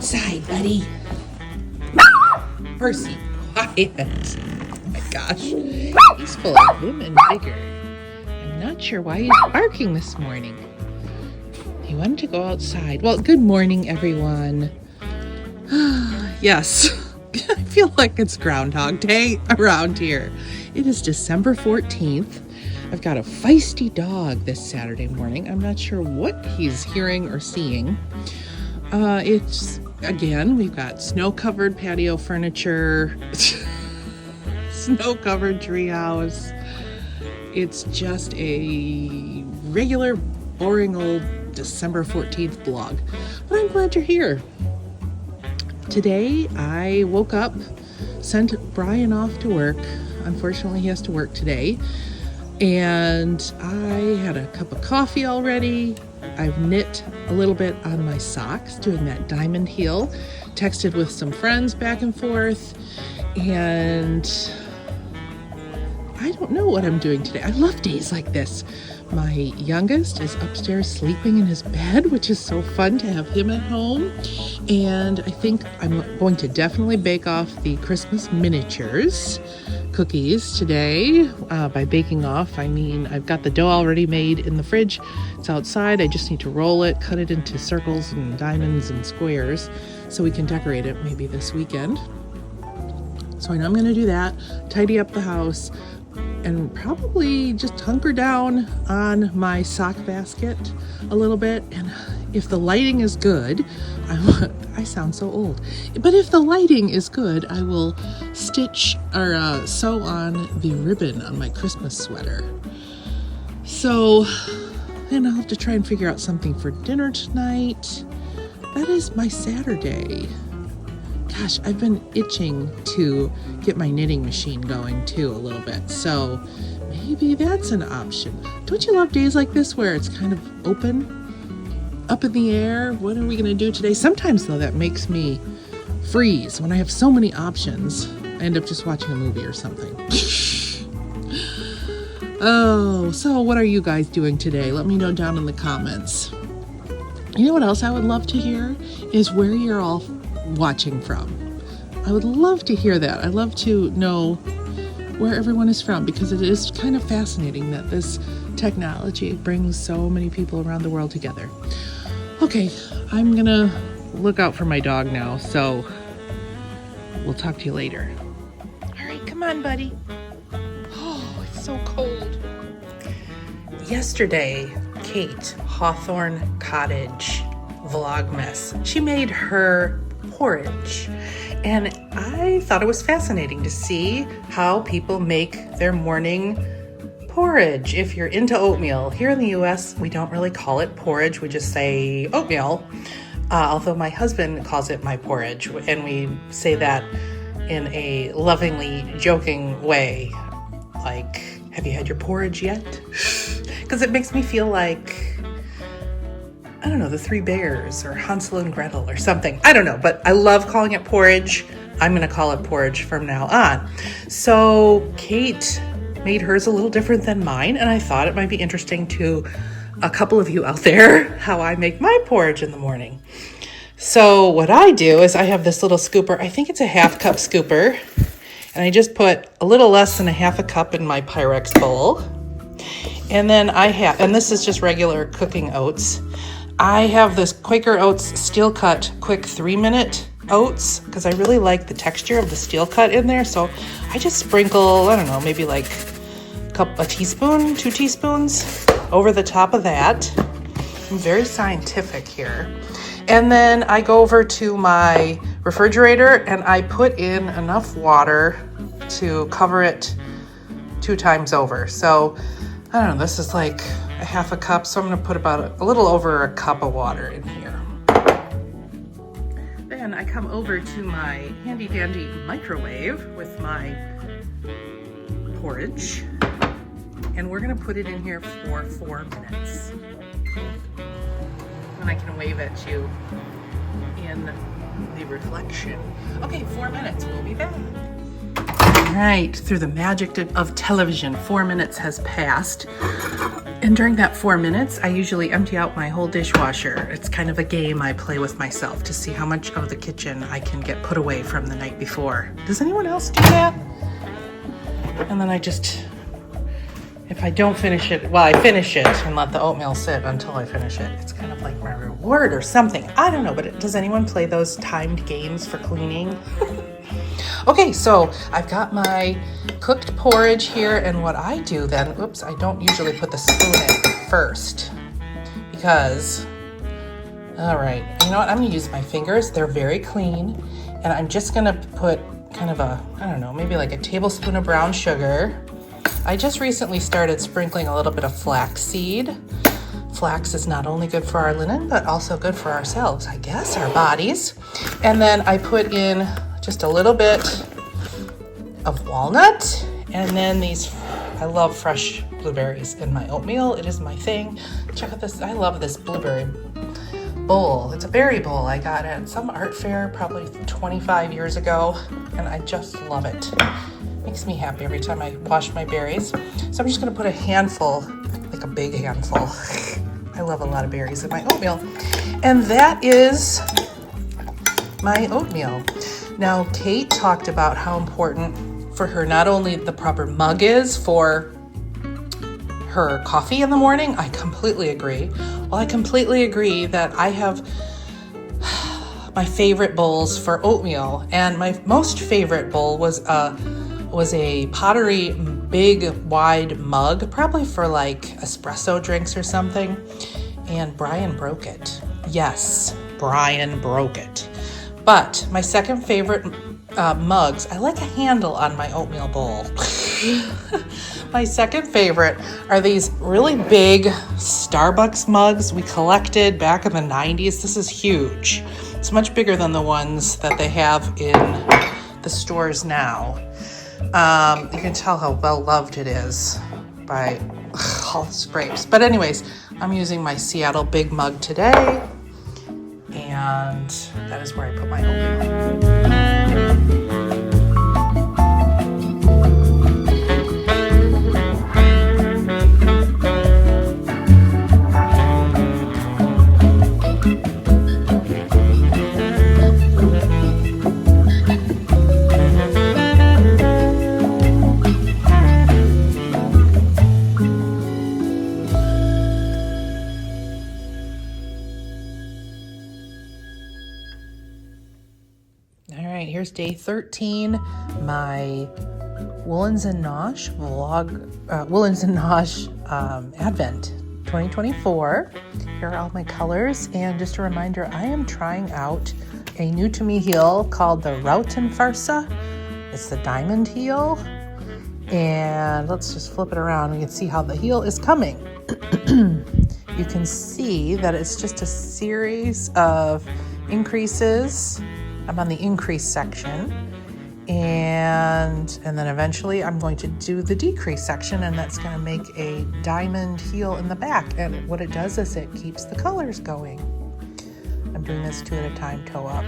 inside, buddy. Percy, quiet. Oh my gosh. He's full of vim and vigor. I'm not sure why he's barking this morning. He wanted to go outside. Well, good morning, everyone. Yes, I feel like it's Groundhog Day around here. It is December 14th. I've got a feisty dog this Saturday morning. I'm not sure what he's hearing or seeing. Again, we've got snow-covered patio furniture, snow-covered treehouse. It's just a regular, boring old December 14th vlog. But I'm glad you're here. Today, I woke up, sent Brian off to work. Unfortunately, he has to work today. And I had a cup of coffee already. I've knit a little bit on my socks, doing that diamond heel. Texted with some friends back and forth. And I don't know what I'm doing today. I love days like this. My youngest is upstairs sleeping in his bed, which is so fun to have him at home. And I think I'm going to definitely bake off the Christmas miniatures cookies today. By baking off, I mean I've got the dough already made in the fridge. It's outside. I just need to roll it, cut it into circles and diamonds and squares so we can decorate it maybe this weekend. So I know I'm going to do that, tidy up the house, and probably just hunker down on my sock basket a little bit. And if the lighting is good, I sound so old, but if the lighting is good, I will stitch or sew on the ribbon on my Christmas sweater. So, and I'll have to try and figure out something for dinner tonight. That is my Saturday. Gosh, I've been itching to get my knitting machine going too a little bit. So maybe that's an option. Don't you love days like this where it's kind of open, up in the air? What are we going to do today? Sometimes though, that makes me freeze. When I have so many options, I end up just watching a movie or something. Oh, so what are you guys doing today? Let me know down in the comments. You know what else I would love to hear is where you're all watching from. I would love to hear that. I'd love to know where everyone is from, because it is kind of fascinating that this technology brings so many people around the world together. Okay, I'm gonna look out for my dog now, so we'll talk to you later. All right, come on, buddy. Oh, it's so cold. Yesterday, Kate, Hawthorne Cottage Vlogmas, she made her porridge, and I thought it was fascinating to see how people make their morning porridge. If you're into oatmeal, here in the US we don't really call it porridge, we just say oatmeal, although my husband calls it my porridge, and we say that in a lovingly joking way, like, have you had your porridge yet? Because it makes me feel like, I don't know, the Three Bears or Hansel and Gretel or something. I don't know, but I love calling it porridge. I'm going to call it porridge from now on. So Kate made hers a little different than mine, and I thought it might be interesting to a couple of you out there how I make my porridge in the morning. So what I do is I have this little scooper. I think it's a half cup scooper, and I just put a little less than a half a cup in my Pyrex bowl. And then and this is just regular cooking oats. I have this Quaker Oats Steel Cut Quick 3-minute oats because I really like the texture of the steel cut in there. So I just sprinkle, I don't know, maybe like a teaspoon, 2 teaspoons over the top of that. I'm very scientific here. And then I go over to my refrigerator and I put in enough water to cover it 2 times over. So I don't know, this is like a half a cup, so I'm going to put about a little over a cup of water in here. Then I come over to my handy dandy microwave with my porridge, and we're going to put it in here for 4 minutes. And I can wave at you in the reflection. Okay, 4 minutes, we'll be back. All right, through the magic of television, 4 minutes has passed. And during that 4 minutes, I usually empty out my whole dishwasher. It's kind of a game I play with myself to see how much of the kitchen I can get put away from the night before. Does anyone else do that? And then I just, if I don't finish it, well, I finish it and let the oatmeal sit until I finish it. It's kind of like my reward or something. I don't know, but does anyone play those timed games for cleaning? Okay, so I've got my cooked porridge here, and what I do then, oops, I don't usually put the spoon in first because, all right, you know what, I'm gonna use my fingers. They're very clean, and I'm just gonna put kind of a, I don't know, maybe like a tablespoon of brown sugar. I just recently started sprinkling a little bit of flaxseed. Flax is not only good for our linen, but also good for ourselves, I guess, our bodies. And then I put in just a little bit of walnut, and then these, I love fresh blueberries in my oatmeal. It is my thing. Check out this, I love this blueberry bowl. It's a berry bowl I got at some art fair probably 25 years ago, and I just love it. Makes me happy every time I wash my berries. So I'm just gonna put a handful, like a big handful. I love a lot of berries in my oatmeal. And that is my oatmeal. Now, Kate talked about how important for her not only the proper mug is for her coffee in the morning. I completely agree. Well, I completely agree that I have my favorite bowls for oatmeal, and my most favorite bowl was a pottery big wide mug, probably for like espresso drinks or something, and Brian broke it. Yes, Brian broke it. But my second favorite mugs, I like a handle on my oatmeal bowl. My second favorite are these really big Starbucks mugs we collected back in the 90s. This is huge. It's much bigger than the ones that they have in the stores now. You can tell how well loved it is by all the scrapes. But anyways, I'm using my Seattle Big Mug today, and that is where I put my oatmeal. Here's day 13, my Woolens and Nosh Woolens and Nosh Advent 2024. Here are all my colors, and just a reminder, I am trying out a new to me heel called the Rautenfarsa. It's the diamond heel, and let's just flip it around. We can see how the heel is coming. You can see that it's just a series of increases. I'm on the increase section, and then eventually I'm going to do the decrease section, and that's going to make a diamond heel in the back. And what it does is it keeps the colors going. I'm doing this 2 at a time, toe up.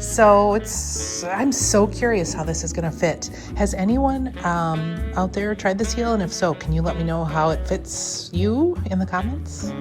So I'm so curious how this is going to fit. Has anyone out there tried this heel? And if so, can you let me know how it fits you in the comments?